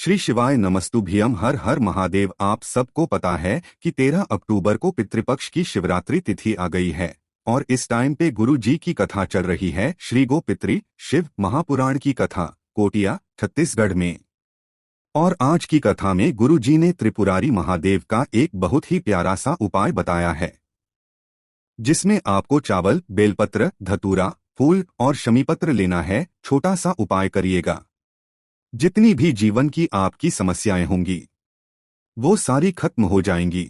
श्री शिवाय नमस्तुभ्यम। हर हर महादेव। आप सबको पता है कि 13 अक्टूबर को पितृपक्ष की शिवरात्रि तिथि आ गई है और इस टाइम पे गुरु जी की कथा चल रही है। श्री गोपित्री शिव महापुराण की कथा कोटिया छत्तीसगढ़ में। और आज की कथा में गुरु जी ने त्रिपुरारी महादेव का एक बहुत ही प्यारा सा उपाय बताया है, जिसमें आपको चावल, बेलपत्र, धतूरा, फूल और शमीपत्र लेना है। छोटा सा उपाय करिएगा, जितनी भी जीवन की आपकी समस्याएं होंगी वो सारी खत्म हो जाएंगी।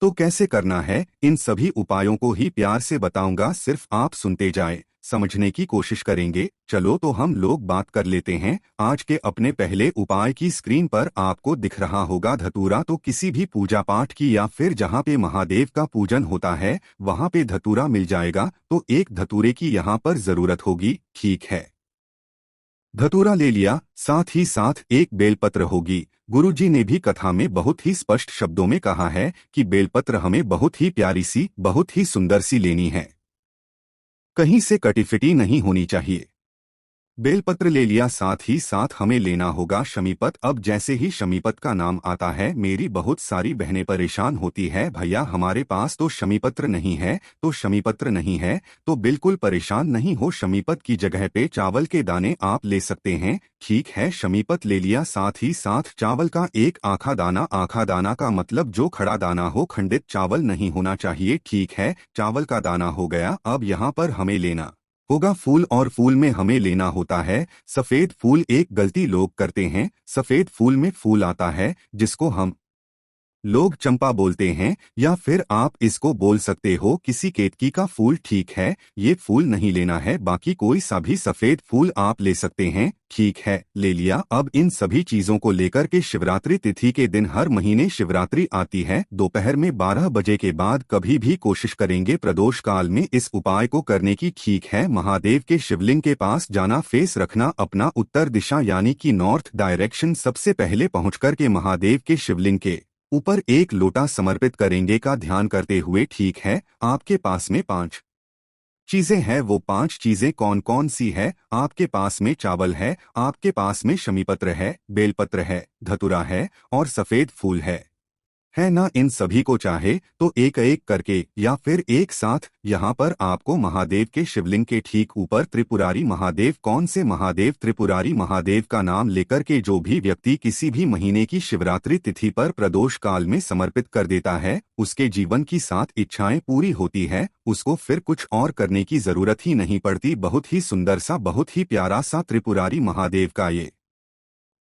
तो कैसे करना है, इन सभी उपायों को ही प्यार से बताऊंगा, सिर्फ आप सुनते जाएं, समझने की कोशिश करेंगे। चलो तो हम लोग बात कर लेते हैं आज के अपने पहले उपाय की। स्क्रीन पर आपको दिख रहा होगा धतूरा। तो किसी भी पूजा पाठ की या फिर जहाँ पे महादेव का पूजन होता है वहाँ पे धतूरा मिल जाएगा। तो एक धतूरे की यहाँ पर जरूरत होगी। ठीक है, धतूरा ले लिया, साथ ही साथ एक बेलपत्र होगी। गुरुजी ने भी कथा में बहुत ही स्पष्ट शब्दों में कहा है कि बेलपत्र हमें बहुत ही प्यारी सी, बहुत ही सुंदर सी लेनी है, कहीं से कटी-फिटी नहीं होनी चाहिए। बेलपत्र ले लिया, साथ ही साथ हमें लेना होगा शमीपत। अब जैसे ही शमीपत का नाम आता है, मेरी बहुत सारी बहनें परेशान होती है, भैया हमारे पास तो शमीपत्र नहीं है। तो शमीपत्र नहीं है तो बिल्कुल परेशान नहीं हो, शमीपत की जगह पे चावल के दाने आप ले सकते हैं। ठीक है, शमीपत ले लिया, साथ ही साथ चावल का एक आखा दाना। आखा दाना का मतलब जो खड़ा दाना हो, खंडित चावल नहीं होना चाहिए। ठीक है, चावल का दाना हो गया। अब यहाँ पर हमें लेना होगा फूल, और फूल में हमें लेना होता है सफेद फूल। एक गलती लोग करते हैं, सफेद फूल में फूल आता है जिसको हम लोग चंपा बोलते हैं, या फिर आप इसको बोल सकते हो किसी केतकी का फूल। ठीक है, ये फूल नहीं लेना है, बाकी कोई सा भी सफेद फूल आप ले सकते हैं। ठीक है, ले लिया। अब इन सभी चीजों को लेकर के शिवरात्रि तिथि के दिन, हर महीने शिवरात्रि आती है, दोपहर में 12 बजे के बाद कभी भी कोशिश करेंगे प्रदोष काल में इस उपाय को करने की। ठीक है, महादेव के शिवलिंग के पास जाना, फेस रखना अपना उत्तर दिशा यानी कि नॉर्थ डायरेक्शन। सबसे पहले पहुँच कर के महादेव के शिवलिंग के ऊपर एक लोटा समर्पित करेंगे का ध्यान करते हुए। ठीक है, आपके पास में 5 चीजें हैं, वो 5 चीजें कौन कौन सी है? आपके पास में चावल है, आपके पास में शमीपत्र है, बेलपत्र है, धतूरा है और सफेद फूल है ना। इन सभी को चाहे तो एक एक करके या फिर एक साथ यहाँ पर आपको महादेव के शिवलिंग के ठीक ऊपर त्रिपुरारी महादेव, कौन से महादेव? त्रिपुरारी महादेव का नाम लेकर के जो भी व्यक्ति किसी भी महीने की शिवरात्रि तिथि पर प्रदोष काल में समर्पित कर देता है, उसके जीवन की 7 इच्छाएं पूरी होती है। उसको फिर कुछ और करने की जरूरत ही नहीं पड़ती। बहुत ही सुंदर सा, बहुत ही प्यारा सा त्रिपुरारी महादेव का ये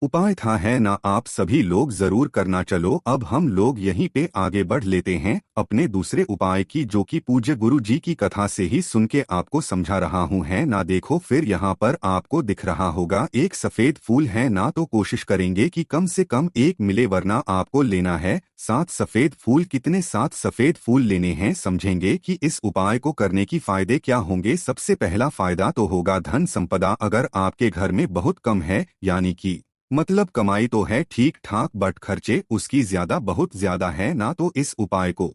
उपाय था, है ना। आप सभी लोग जरूर करना। चलो अब हम लोग यहीं पे आगे बढ़ लेते हैं अपने दूसरे उपाय की, जो कि पूज्य गुरु जी की कथा से ही सुन के आपको समझा रहा हूँ, है ना। देखो फिर यहाँ पर आपको दिख रहा होगा एक सफेद फूल, है ना। तो कोशिश करेंगे कि कम से कम एक मिले, वरना आपको लेना है 7 सफेद फूल। कितने? 7 सफेद फूल लेने हैं। समझेंगे कि इस उपाय को करने की फायदे क्या होंगे। सबसे पहला फायदा तो होगा धन संपदा। अगर आपके घर में बहुत कम है, यानी कि मतलब कमाई तो है ठीक ठाक, बट खर्चे उसकी ज्यादा, बहुत ज्यादा है ना, तो इस उपाय को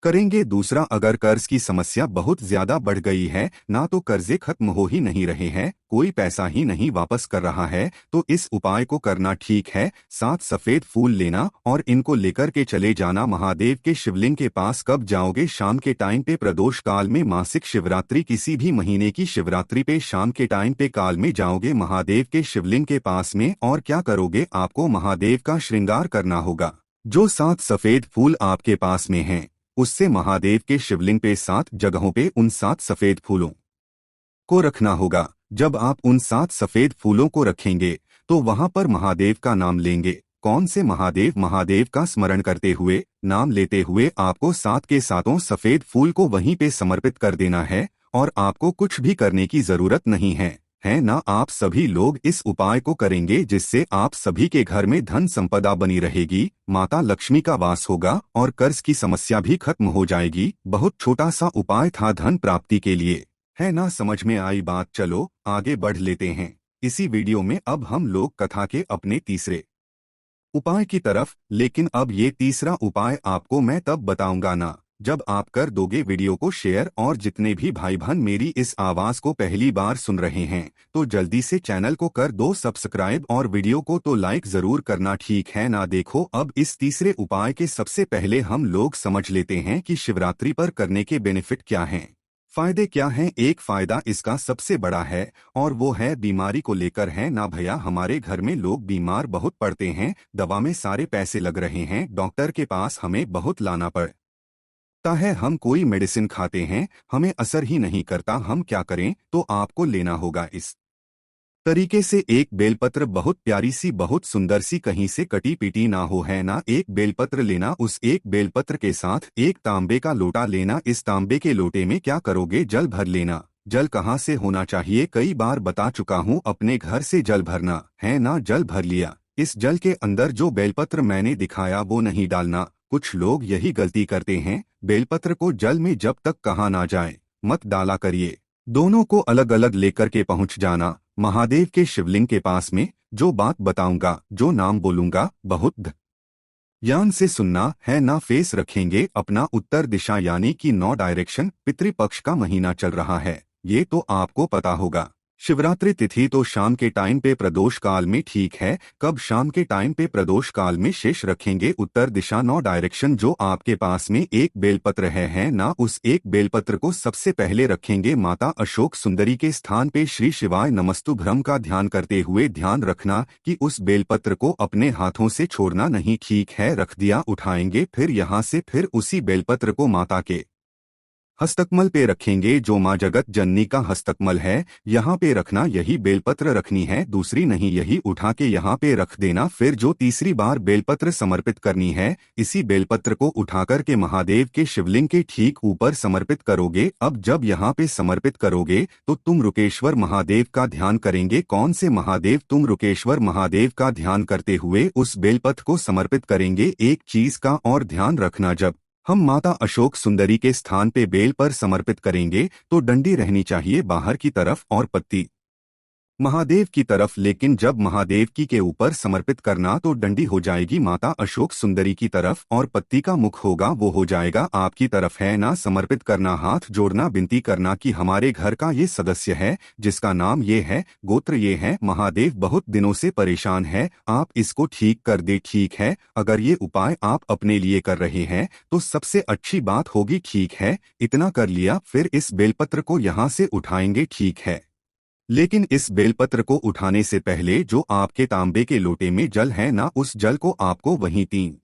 करेंगे। दूसरा, अगर कर्ज की समस्या बहुत ज्यादा बढ़ गई है ना, तो कर्जे खत्म हो ही नहीं रहे हैं, कोई पैसा ही नहीं वापस कर रहा है, तो इस उपाय को करना। ठीक है, 7 सफेद फूल लेना और इनको लेकर के चले जाना महादेव के शिवलिंग के पास। कब जाओगे? शाम के टाइम पे, प्रदोष काल में, मासिक शिवरात्रि, किसी भी महीने की शिवरात्रि पे शाम के टाइम पे काल में जाओगे महादेव के शिवलिंग के पास में। और क्या करोगे? आपको महादेव का श्रृंगार करना होगा। जो 7 सफेद फूल आपके पास में हैं, उससे महादेव के शिवलिंग पे 7 जगहों पे उन 7 सफेद फूलों को रखना होगा। जब आप उन 7 सफेद फूलों को रखेंगे तो वहां पर महादेव का नाम लेंगे। कौन से महादेव? महादेव का स्मरण करते हुए, नाम लेते हुए आपको 7 के 7 सफेद फूल को वहीं पे समर्पित कर देना है और आपको कुछ भी करने की जरूरत नहीं है ना। आप सभी लोग इस उपाय को करेंगे, जिससे आप सभी के घर में धन संपदा बनी रहेगी, माता लक्ष्मी का वास होगा और कर्ज की समस्या भी खत्म हो जाएगी। बहुत छोटा सा उपाय था धन प्राप्ति के लिए, है ना। समझ में आई बात? चलो आगे बढ़ लेते हैं इसी वीडियो में। अब हम लोग कथा के अपने तीसरे उपाय की तरफ, लेकिन अब ये तीसरा उपाय आपको मैं तब बताऊंगा ना जब आप कर दोगे वीडियो को शेयर, और जितने भी भाई बहन मेरी इस आवाज को पहली बार सुन रहे हैं तो जल्दी से चैनल को कर दो सब्सक्राइब और वीडियो को तो लाइक जरूर करना, ठीक है ना। देखो अब इस तीसरे उपाय के सबसे पहले हम लोग समझ लेते हैं कि शिवरात्रि पर करने के बेनिफिट क्या हैं, फायदे क्या हैं। एक फायदा इसका सबसे बड़ा है और वो है बीमारी को लेकर है ना भैया। हमारे घर में लोग बीमार बहुत पड़ते हैं, दवा में सारे पैसे लग रहे हैं, डॉक्टर के पास हमें बहुत लाना पड़ता है, हम कोई मेडिसिन खाते हैं हमें असर ही नहीं करता, हम क्या करें। तो आपको लेना होगा इस तरीके से एक बेलपत्र, बहुत प्यारी सी बहुत सुंदर सी, कहीं से कटी पीटी ना हो, है ना। एक बेलपत्र लेना, उस एक बेलपत्र के साथ एक तांबे का लोटा लेना। इस तांबे के लोटे में क्या करोगे, जल भर लेना। जल कहाँ से होना चाहिए, कई बार बता चुका हूँ, अपने घर से जल भरना, है ना। जल भर लिया, इस जल के अंदर जो बेलपत्र मैंने दिखाया वो नहीं डालना। कुछ लोग यही गलती करते हैं, बेलपत्र को जल में जब तक कहा ना जाए मत डाला करिए। दोनों को अलग अलग लेकर के पहुंच जाना महादेव के शिवलिंग के पास में। जो बात बताऊंगा, जो नाम बोलूंगा, बहुत ध्यान से सुनना है ना। फेस रखेंगे अपना उत्तर दिशा यानी कि 9 डायरेक्शन। पितृपक्ष का महीना चल रहा है, ये तो आपको पता होगा। शिवरात्रि तिथि तो शाम के टाइम पे प्रदोष काल में, ठीक है। कब, शाम के टाइम पे प्रदोष काल में शेष रखेंगे उत्तर दिशा 9 डायरेक्शन। जो आपके पास में एक बेलपत्र है ना, उस एक बेलपत्र को सबसे पहले रखेंगे माता अशोक सुंदरी के स्थान पे। श्री शिवाय नमस्तुभ्रम का ध्यान करते हुए ध्यान रखना कि उस बेलपत्र को अपने हाथों से छोड़ना नहीं, ठीक है। रख दिया, उठाएंगे फिर यहाँ से, फिर उसी बेलपत्र को माता के हस्तकमल पे रखेंगे, जो माँ जगत जननी का हस्तकमल है यहाँ पे रखना। यही बेलपत्र रखनी है, दूसरी नहीं, यही उठा के यहाँ पे रख देना। फिर जो तीसरी बार बेलपत्र समर्पित करनी है, इसी बेलपत्र को उठाकर के महादेव के शिवलिंग के ठीक ऊपर समर्पित करोगे। अब जब यहाँ पे समर्पित करोगे तो तुम रुकेश्वर महादेव का ध्यान करेंगे। कौन से महादेव, तुम रुकेश्वर महादेव का ध्यान करते हुए उस बेलपत्र को समर्पित करेंगे। एक चीज का और ध्यान रखना, जब हम माता अशोक सुंदरी के स्थान पे बेल पर समर्पित करेंगे तो डंडी रहनी चाहिए बाहर की तरफ और पत्ती महादेव की तरफ। लेकिन जब महादेव की के ऊपर समर्पित करना तो डंडी हो जाएगी माता अशोक सुंदरी की तरफ और पत्ती का मुख होगा वो हो जाएगा आपकी तरफ, है ना। समर्पित करना, हाथ जोड़ना, विनती करना कि हमारे घर का ये सदस्य है जिसका नाम ये है, गोत्र ये है, महादेव बहुत दिनों से परेशान है, आप इसको ठीक कर दे, ठीक है। अगर ये उपाय आप अपने लिए कर रहे हैं तो सबसे अच्छी बात होगी, ठीक है। इतना कर लिया, फिर इस बेलपत्र को यहाँ से उठाएंगे, ठीक है। लेकिन इस बेलपत्र को उठाने से पहले जो आपके तांबे के लोटे में जल है ना, उस जल को आपको वहीं 3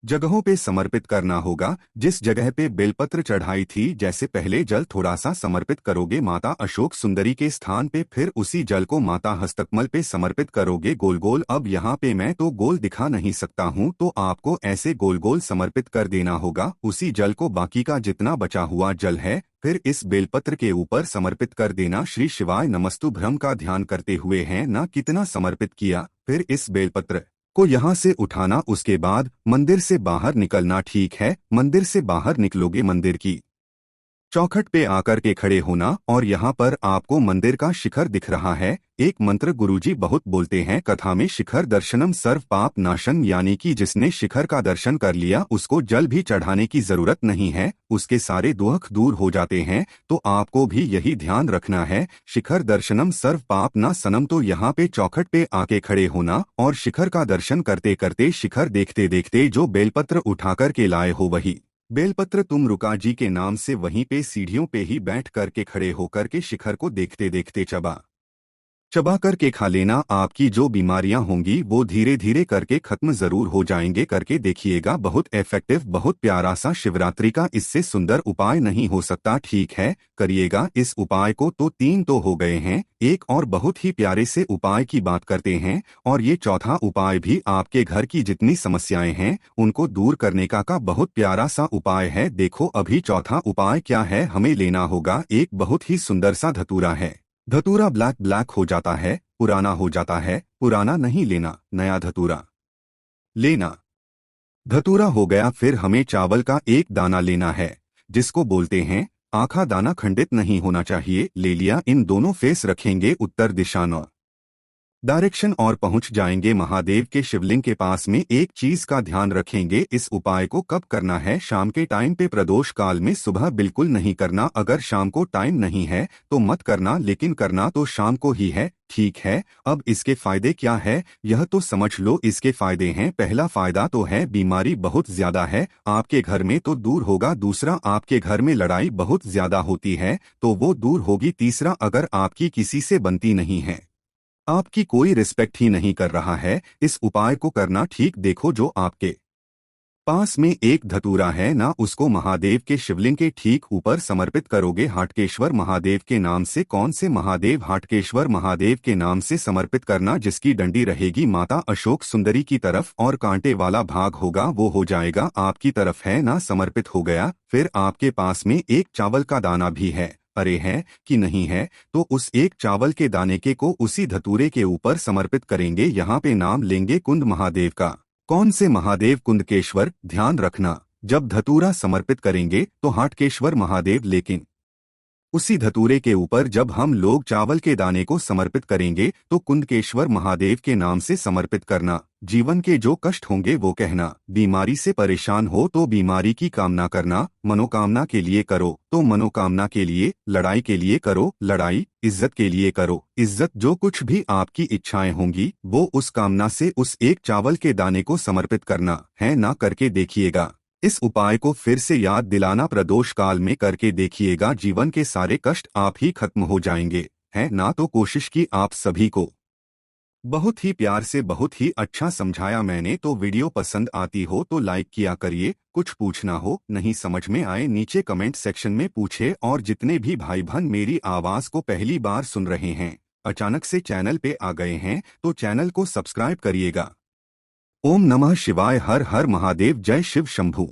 जगहों पे समर्पित करना होगा। जिस जगह पे बेलपत्र चढ़ाई थी, जैसे पहले जल थोड़ा सा समर्पित करोगे माता अशोक सुंदरी के स्थान पे, फिर उसी जल को माता हस्तकमल पे समर्पित करोगे गोल गोल। अब यहाँ पे मैं तो गोल दिखा नहीं सकता हूँ, तो आपको ऐसे गोल गोल समर्पित कर देना होगा उसी जल को। बाकी का जितना बचा हुआ जल है फिर इस बेलपत्र के ऊपर समर्पित कर देना। श्री शिवाय नमस्तुभ्रम का ध्यान करते हुए, है ना। कितना समर्पित किया, फिर इस बेलपत्र को यहाँ से उठाना। उसके बाद मंदिर से बाहर निकलना, ठीक है। मंदिर से बाहर निकलोगे, मंदिर की चौखट पे आकर के खड़े होना और यहाँ पर आपको मंदिर का शिखर दिख रहा है। एक मंत्र गुरुजी बहुत बोलते हैं कथा में, शिखर दर्शनम सर्व पाप नाशन, यानी कि जिसने शिखर का दर्शन कर लिया उसको जल भी चढ़ाने की जरूरत नहीं है, उसके सारे दुख दूर हो जाते हैं। तो आपको भी यही ध्यान रखना है, शिखर दर्शनम सर्व पाप ना सनम। तो यहाँ पे चौखट पे आके खड़े होना और शिखर का दर्शन करते करते, शिखर देखते देखते जो बेलपत्र उठाकर के लाए हो वही बेलपत्र तुम रुका जी के नाम से वहीं पे सीढ़ियों पे ही बैठ करके खड़े होकर के शिखर को देखते देखते चबा करके खा लेना। आपकी जो बीमारियां होंगी वो धीरे धीरे करके खत्म जरूर हो जाएंगे, करके देखिएगा। बहुत इफेक्टिव, बहुत प्यारा सा शिवरात्रि का इससे सुंदर उपाय नहीं हो सकता, ठीक है। करिएगा इस उपाय को। तो 3 तो हो गए हैं, एक और बहुत ही प्यारे से उपाय की बात करते हैं, और ये चौथा उपाय भी आपके घर की जितनी समस्याएं हैं उनको दूर करने का बहुत प्यारा सा उपाय है। देखो अभी चौथा उपाय क्या है, हमें लेना होगा एक बहुत ही सुंदर सा धतूरा है। धतूरा ब्लैक ब्लैक हो जाता है, पुराना हो जाता है, पुराना नहीं लेना, नया धतूरा लेना। धतूरा हो गया, फिर हमें चावल का एक दाना लेना है जिसको बोलते हैं आखा दाना, खंडित नहीं होना चाहिए। ले लिया, इन दोनों फेस रखेंगे उत्तर दिशा 9 डायरेक्शन और पहुंच जाएंगे महादेव के शिवलिंग के पास में। एक चीज का ध्यान रखेंगे, इस उपाय को कब करना है? शाम के टाइम पे, प्रदोष काल में। सुबह बिल्कुल नहीं करना। अगर शाम को टाइम नहीं है तो मत करना, लेकिन करना तो शाम को ही है, ठीक है। अब इसके फायदे क्या है यह तो समझ लो। इसके फायदे हैं, पहला फायदा तो है बीमारी बहुत ज्यादा है आपके घर में तो दूर होगा। दूसरा, आपके घर में लड़ाई बहुत ज्यादा होती है तो वो दूर होगी। तीसरा, अगर आपकी किसी से बनती नहीं है, आपकी कोई रिस्पेक्ट ही नहीं कर रहा है, इस उपाय को करना। ठीक देखो, जो आपके पास में एक धतूरा है ना, उसको महादेव के शिवलिंग के ठीक ऊपर समर्पित करोगे हाटकेश्वर महादेव के नाम से। कौन से महादेव? हाटकेश्वर महादेव के नाम से समर्पित करना। जिसकी डंडी रहेगी माता अशोक सुंदरी की तरफ और कांटे वाला भाग होगा वो हो जाएगा आपकी तरफ, है ना, समर्पित हो गया। फिर आपके पास में एक चावल का दाना भी है, अरे है कि नहीं है, तो उस एक चावल के दाने के को उसी धतूरे के ऊपर समर्पित करेंगे। यहाँ पे नाम लेंगे कुंद महादेव का। कौन से महादेव? कुंदकेश्वर। ध्यान रखना, जब धतूरा समर्पित करेंगे तो हाटकेश्वर महादेव, लेकिन उसी धतूरे के ऊपर जब हम लोग चावल के दाने को समर्पित करेंगे तो कुंदकेश्वर महादेव के नाम से समर्पित करना। जीवन के जो कष्ट होंगे वो कहना। बीमारी से परेशान हो तो बीमारी की कामना करना। मनोकामना के लिए करो तो मनोकामना के लिए। लड़ाई के लिए करो, लड़ाई। इज्जत के लिए करो, इज्जत। जो कुछ भी आपकी इच्छाएं होंगी वो उस कामना से उस एक चावल के दाने को समर्पित करना है ना। करके देखिएगा, इस उपाय को फिर से याद दिलाना, प्रदोष काल में करके देखिएगा, जीवन के सारे कष्ट आप ही खत्म हो जाएंगे, है ना। तो कोशिश की आप सभी को बहुत ही प्यार से बहुत ही अच्छा समझाया मैंने। तो वीडियो पसंद आती हो तो लाइक किया करिए। कुछ पूछना हो, नहीं समझ में आए, नीचे कमेंट सेक्शन में पूछे। और जितने भी भाई बहन मेरी आवाज को पहली बार सुन रहे हैं, अचानक से चैनल पे आ गए हैं, तो चैनल को सब्सक्राइब करिएगा। ओम नमः शिवाय। हर हर महादेव। जय शिव शंभू।